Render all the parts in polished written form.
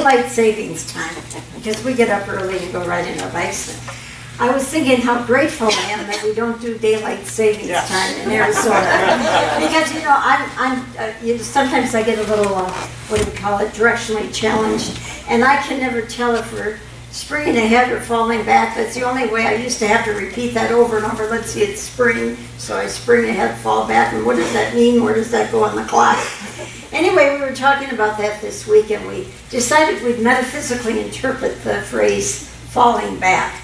daylight savings time, because we get up early and go riding our bikes. I was thinking how grateful I am that we don't do daylight savings time in Arizona. Because, sometimes I get a little, what do we call it, directionally challenged. And I can never tell if we're springing ahead or falling back. That's the only way. I used to have to repeat that over and over. Let's see, it's spring. So I spring ahead, fall back. And what does that mean? Where does that go on the clock? Anyway, we were talking about that this week, and we decided we'd metaphysically interpret the phrase falling back.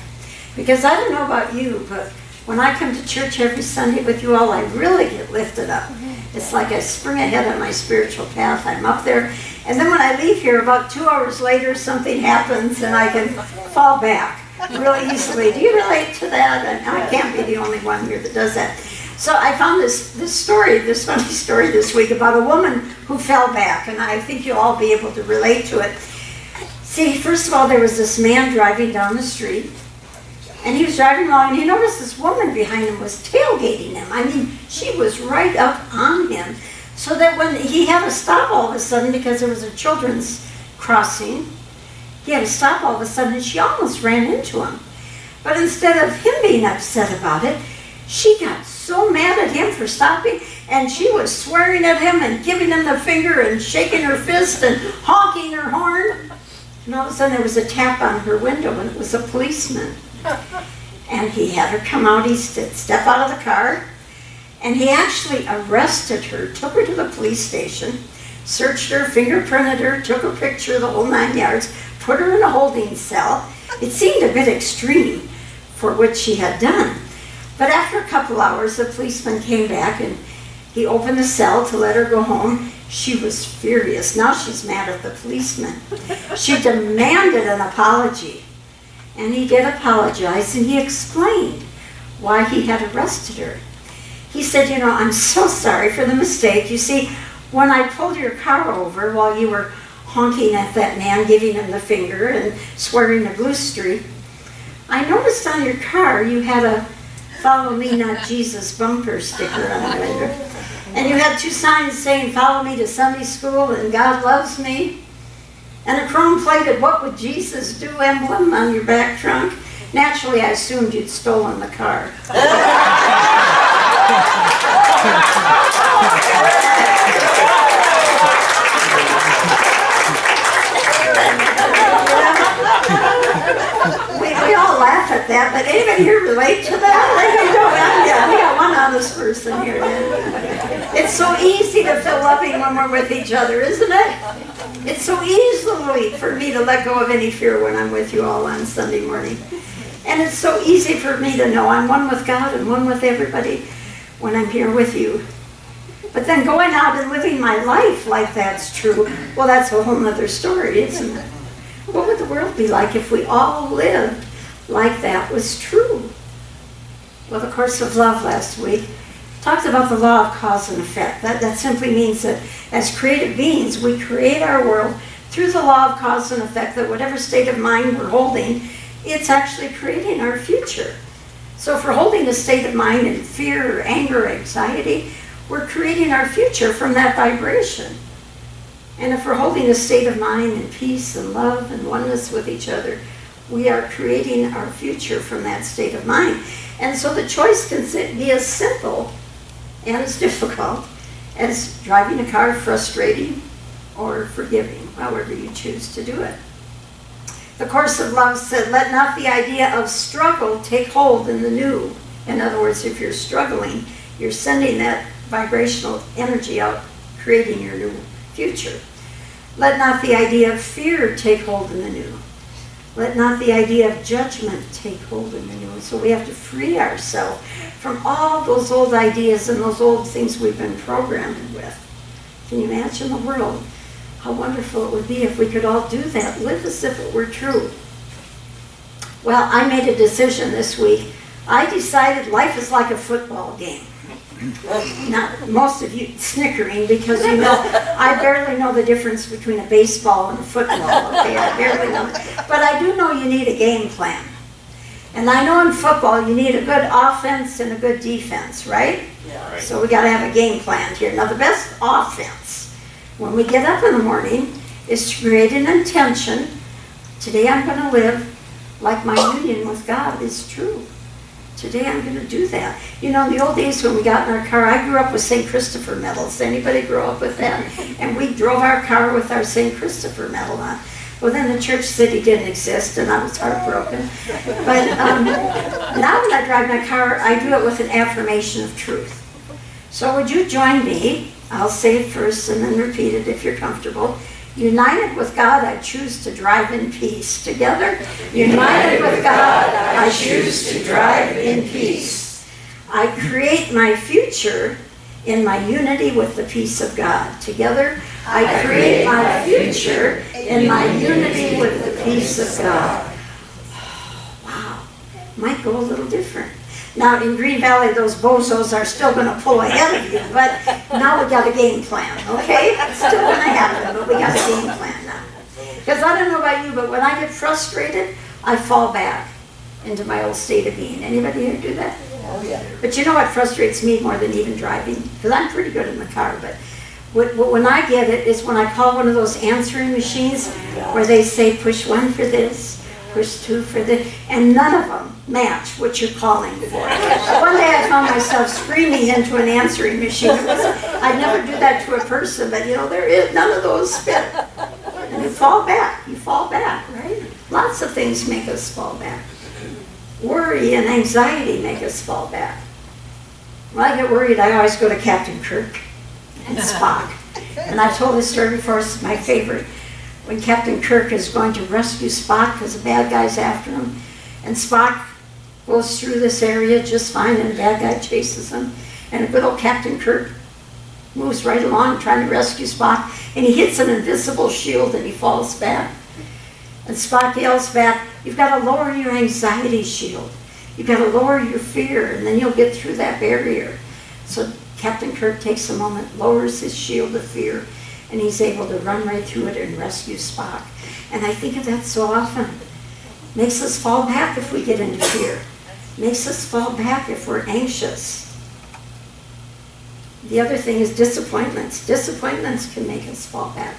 Because I don't know about you, but when I come to church every Sunday with you all, I really get lifted up. It's like I spring ahead on my spiritual path. I'm up there. And then when I leave here, about 2 hours later, something happens and I can fall back really easily. Do you relate to that? And I can't be the only one here that does that. So I found this funny story this week about a woman who fell back, and I think you'll all be able to relate to it. See, first of all, there was this man driving down the street, and he was driving along, and he noticed this woman behind him was tailgating him. I mean, she was right up on him, so that when he had to stop all of a sudden, because there was a children's crossing, he had to stop all of a sudden, and she almost ran into him. But instead of him being upset about it, she got so mad at him for stopping, and she was swearing at him and giving him the finger and shaking her fist and honking her horn. And all of a sudden there was a tap on her window, and it was a policeman. And he had her come out, he step out of the car, and he actually arrested her, took her to the police station, searched her, fingerprinted her, took a picture of the whole 9 yards, put her in a holding cell. It seemed a bit extreme for what she had done. But after a couple hours, the policeman came back and he opened the cell to let her go home. She was furious. Now she's mad at the policeman. She demanded an apology. And he did apologize, and he explained why he had arrested her. He said, I'm so sorry for the mistake. You see, when I pulled your car over while you were honking at that man, giving him the finger and swearing to Blue Street, I noticed on your car you had a "Follow Me, Not Jesus" bumper sticker on the window. And you had 2 signs saying, "Follow me to Sunday school" and "God loves me." And a chrome-plated "What Would Jesus Do" emblem on your back trunk. Naturally, I assumed you'd stolen the car. We all laugh at that, but anybody here relate to that? Yeah, we got one honest person here. It's so easy to feel loving when we're with each other, isn't it? It's so easily for me to let go of any fear when I'm with you all on Sunday morning. And it's so easy for me to know I'm one with God and one with everybody when I'm here with you. But then going out and living my life like that's true, well, that's a whole other story, isn't it? What would the world be like if we all lived like that was true? Well, the Course of Love last week talked about the law of cause and effect. That simply means that as creative beings, we create our world through the law of cause and effect, that whatever state of mind we're holding, it's actually creating our future. So if we're holding a state of mind in fear or anger or anxiety, we're creating our future from that vibration. And if we're holding a state of mind in peace and love and oneness with each other, we are creating our future from that state of mind. And so the choice can be as simple and as difficult as driving a car, frustrating, or forgiving, however you choose to do it. The Course of Love said, let not the idea of struggle take hold in the new. In other words, if you're struggling, you're sending that vibrational energy out, creating your new future. Let not the idea of fear take hold in the new. Let not the idea of judgment take hold in the new. So we have to free ourselves from all those old ideas and those old things we've been programmed with. Can you imagine the world? How wonderful it would be if we could all do that, live as if it were true. Well, I made a decision this week. I decided life is like a football game. Now, most of you snickering because I barely know the difference between a baseball and a football, okay? I barely know. But I do know you need a game plan. And I know in football you need a good offense and a good defense, right? Yeah. Right. So we got to have a game plan here. Now, the best offense, when we get up in the morning is to create an intention. Today I'm going to live like my union with God is true. Today I'm going to do that. You know, in the old days when we got in our car, I grew up with St. Christopher medals. Anybody grow up with that? And we drove our car with our St. Christopher medal on. Well, then the church city didn't exist, and I was heartbroken. But now when I drive my car, I do it with an affirmation of truth. So would you join me? I'll say it first and then repeat it if you're comfortable. United with God, I choose to drive in peace. Together, united with God, I choose to drive in peace. I create my future in my unity with the peace of God. Together, I create my future in my unity with the peace of God. Wow, might go a little different. Now in Green Valley, those bozos are still going to pull ahead of you, but now we got a game plan, okay? It's still going to happen, but we got a game plan now. Because I don't know about you, but when I get frustrated, I fall back into my old state of being. Anybody here do that? Oh, yeah. But you know what frustrates me more than even driving? Because I'm pretty good in the car, but when I get it is when I call one of those answering machines where they say push 1 for this, push 2 for this, and none of them match what you're calling for. One day I found myself screaming into an answering machine. I'd never do that to a person, but you know, there is none of those fit. And you fall back, right? Lots of things make us fall back. Worry and anxiety make us fall back. When I get worried, I always go to Captain Kirk and Spock. And I've told this story before, it's my favorite. When Captain Kirk is going to rescue Spock because the bad guy's after him, and Spock goes through this area just fine, and the bad guy chases him, and a good old Captain Kirk moves right along trying to rescue Spock, and he hits an invisible shield and he falls back. And Spock yells back, "You've got to lower your anxiety shield. You've got to lower your fear, and then you'll get through that barrier." So Captain Kirk takes a moment, lowers his shield of fear, and he's able to run right through it and rescue Spock. And I think of that so often. Makes us fall back if we get into fear. Makes us fall back if we're anxious. The other thing is disappointments. Disappointments can make us fall back.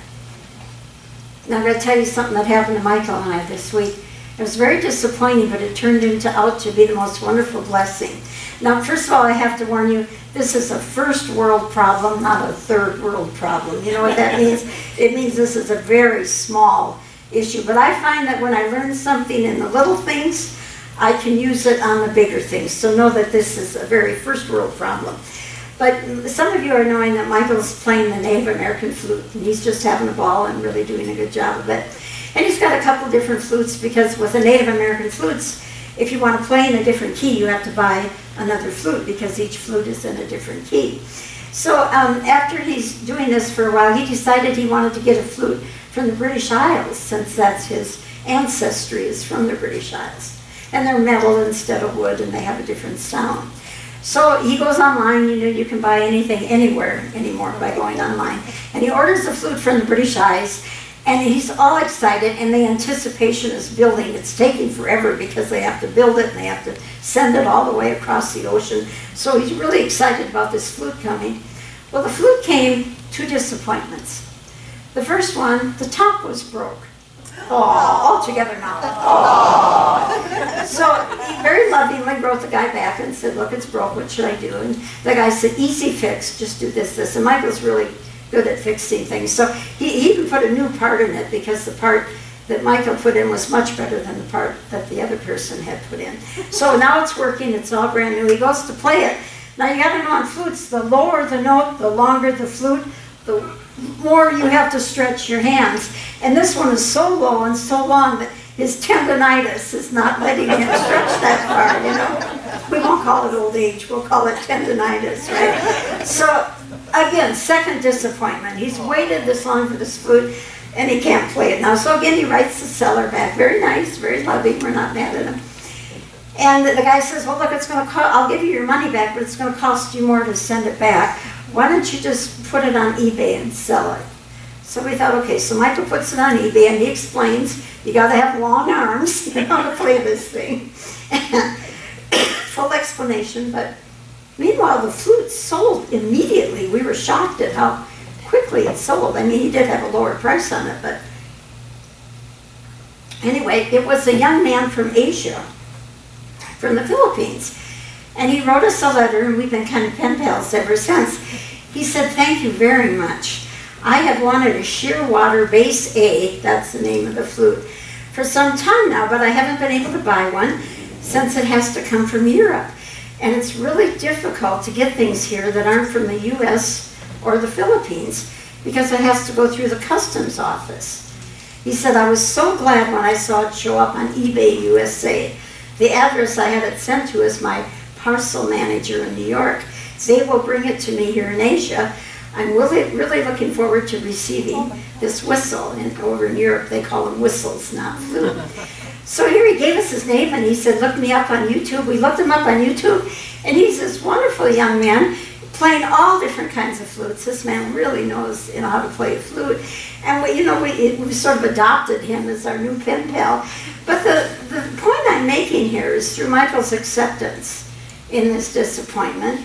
Now I'm going to tell you something that happened to Michael and I this week. It was very disappointing, but it turned out to be the most wonderful blessing. Now, first of all, I have to warn you, this is a first world problem, not a third world problem. You know what that means? It means this is a very small issue. But I find that when I learn something in the little things, I can use it on the bigger things. So know that this is a very first world problem. But some of you are knowing that Michael's playing the Native American flute, and he's just having a ball and really doing a good job of it. And he's got a couple different flutes, because with the Native American flutes, if you want to play in a different key, you have to buy another flute, because each flute is in a different key. So after he's doing this for a while, he decided he wanted to get a flute from the British Isles, since that's his ancestry is from the British Isles. And they're metal instead of wood, and they have a different sound. So he goes online. You know, you can buy anything anywhere anymore by going online. And he orders a flute from the British Isles, and he's all excited, and the anticipation is building. It's taking forever because they have to build it, and they have to send it all the way across the ocean. So he's really excited about this flute coming. Well, the flute came, 2 disappointments. The first one, the top was broke. Oh, all together now. Oh. So he very lovingly wrote the guy back and said, "Look, it's broke, what should I do?" And the guy said, "Easy fix, just do this, this." And Michael's really good at fixing things. So he even put a new part in it, because the part that Michael put in was much better than the part that the other person had put in. So now it's working, it's all brand new. He goes to play it. Now you gotta know on flutes, the lower the note, the longer the flute, the more you have to stretch your hands. And this one is so low and so long that his tendonitis is not letting him stretch that far, you know. We won't call it old age, we'll call it tendonitis, right? So again, second disappointment. He's waited this long for this flute, and he can't play it now. So again, he writes the seller back. Very nice, very loving, we're not mad at him. And the guy says, "Well, look, it's going to cost, I'll give you your money back, but it's going to cost you more to send it back. Why don't you just put it on eBay and sell it?" So we thought, okay, so Michael puts it on eBay, and he explains, you got to have long arms, you know, to play this thing. Full explanation, but meanwhile, the flute sold immediately. We were shocked at how quickly it sold. I mean, he did have a lower price on it, but anyway, it was a young man from Asia, from the Philippines. And he wrote us a letter, and we've been kind of pen pals ever since. He said, "Thank you very much. I have wanted a Shearwater Bass A," that's the name of the flute, "for some time now, but I haven't been able to buy one since it has to come from Europe. And it's really difficult to get things here that aren't from the U.S. or the Philippines because it has to go through the customs office." He said, "I was so glad when I saw it show up on eBay USA. The address I had it sent to is my parcel manager in New York. They will bring it to me here in Asia. I'm really looking forward to receiving this whistle." And over in Europe, they call them whistles, not flute. So here he gave us his name, and he said, "Look me up on YouTube." We looked him up on YouTube, and he's this wonderful young man playing all different kinds of flutes. This man really knows how to play a flute. And we sort of adopted him as our new pen pal. But the point I'm making here is through Michael's acceptance in this disappointment,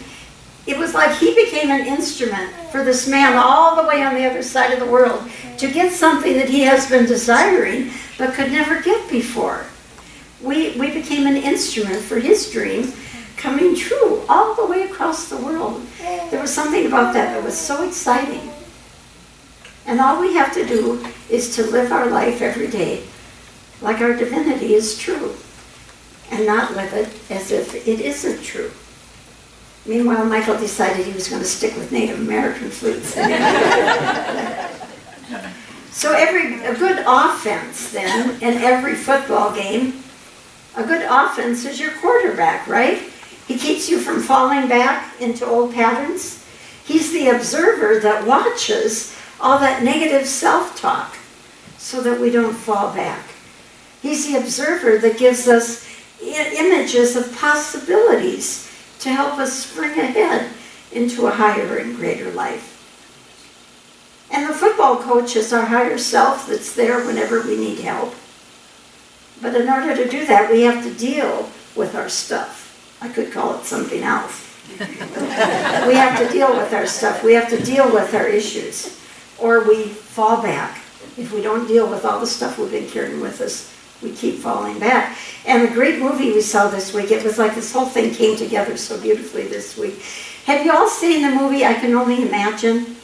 it was like he became an instrument for this man all the way on the other side of the world to get something that he has been desiring but could never get before. We became an instrument for his dream coming true all the way across the world. There was something about that was so exciting. And all we have to do is to live our life every day like our divinity is true and not live it as if it isn't true. Meanwhile, Michael decided he was going to stick with Native American flutes. So a good offense then, in every football game, a good offense is your quarterback, right? He keeps you from falling back into old patterns. He's the observer that watches all that negative self-talk so that we don't fall back. He's the observer that gives us images of possibilities to help us spring ahead into a higher and greater life. And the football coach is our higher self that's there whenever we need help. But in order to do that, we have to deal with our stuff. I could call it something else. We have to deal with our stuff. We have to deal with our issues. Or we fall back. If we don't deal with all the stuff we've been carrying with us, we keep falling back. And the great movie we saw this week, it was like this whole thing came together so beautifully this week. Have you all seen the movie I Can Only Imagine?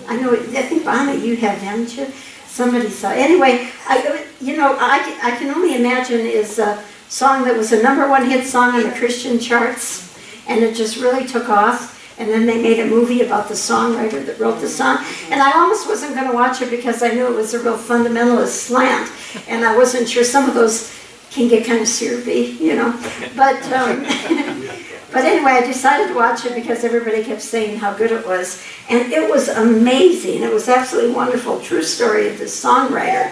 I know, I think, Bonnie, you have, haven't you? Somebody saw. Anyway, I Can Only Imagine is a song that was a #1 hit song on the Christian charts, and it just really took off. And then they made a movie about the songwriter that wrote the song. And I almost wasn't going to watch it because I knew it was a real fundamentalist slant. And I wasn't sure, some of those can get kind of syrupy, But but anyway, I decided to watch it because everybody kept saying how good it was. And it was amazing. It was absolutely wonderful. True story of this songwriter.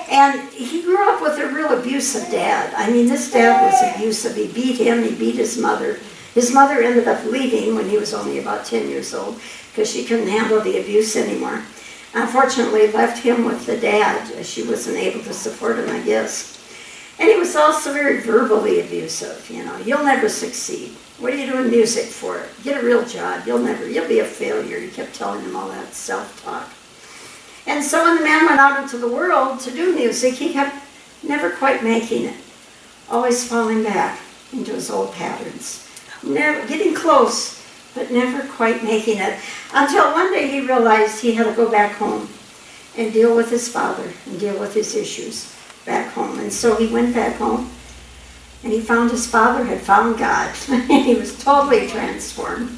And he grew up with a real abusive dad. I mean, this dad was abusive. He beat him. He beat his mother. His mother ended up leaving when he was only about 10 years old because she couldn't handle the abuse anymore. Unfortunately, left him with the dad. She wasn't able to support him, I guess. And he was also very verbally abusive. You'll never succeed. What are you doing music for? Get a real job. You'll be a failure. He kept telling him all that self-talk. And so when the man went out into the world to do music, he kept never quite making it. Always falling back into his old patterns. Never getting close, but never quite making it. Until one day he realized he had to go back home and deal with his father and deal with his issues back home. And so he went back home and he found his father had found God. And he was totally transformed.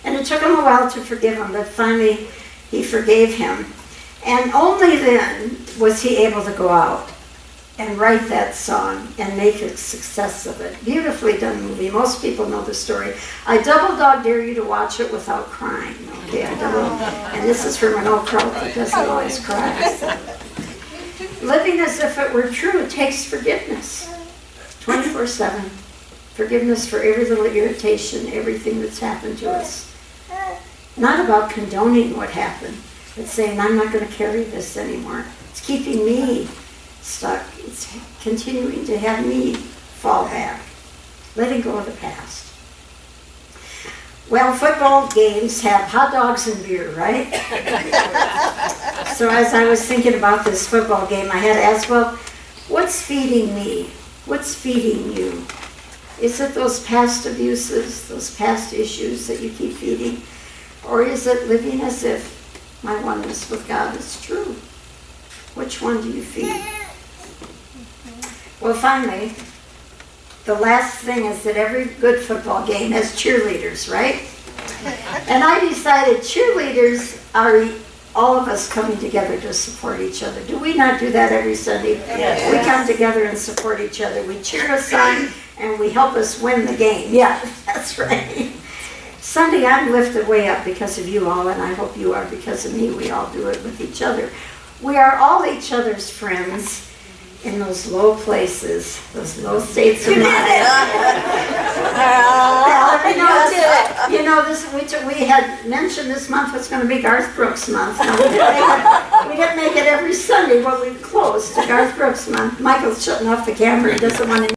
And it took him a while to forgive him, but finally he forgave him. And only then was he able to go out and write that song and make a success of it. Beautifully done movie. Most people know the story. I double dog dare you to watch it without crying. Okay, and this is from an old crowd that doesn't always cry. Living as if it were true takes forgiveness. 24/7. Forgiveness for every little irritation, everything that's happened to us. Not about condoning what happened, but saying, I'm not going to carry this anymore. It's keeping me stuck. It's continuing to have me fall back. Letting go of the past. Well, football games have hot dogs and beer, right? So as I was thinking about this football game, I had to ask, well, what's feeding me? What's feeding you? Is it those past abuses, those past issues that you keep feeding? Or is it living as if my oneness with God is true? Which one do you feed? Well, finally, the last thing is that every good football game has cheerleaders, right? And I decided cheerleaders are all of us coming together to support each other. Do we not do that every Sunday? Yes. We come together and support each other. We cheer us on and we help us win the game. Yeah, that's right. Sunday, I'm lifted way up because of you all, and I hope you are because of me. We all do it with each other. We are all each other's friends in those low places, those low states of mind. You know, we had mentioned this month was going to be Garth Brooks month. Now, we didn't make it every Sunday, but we close to Garth Brooks month. Michael's shutting off the camera. He doesn't want to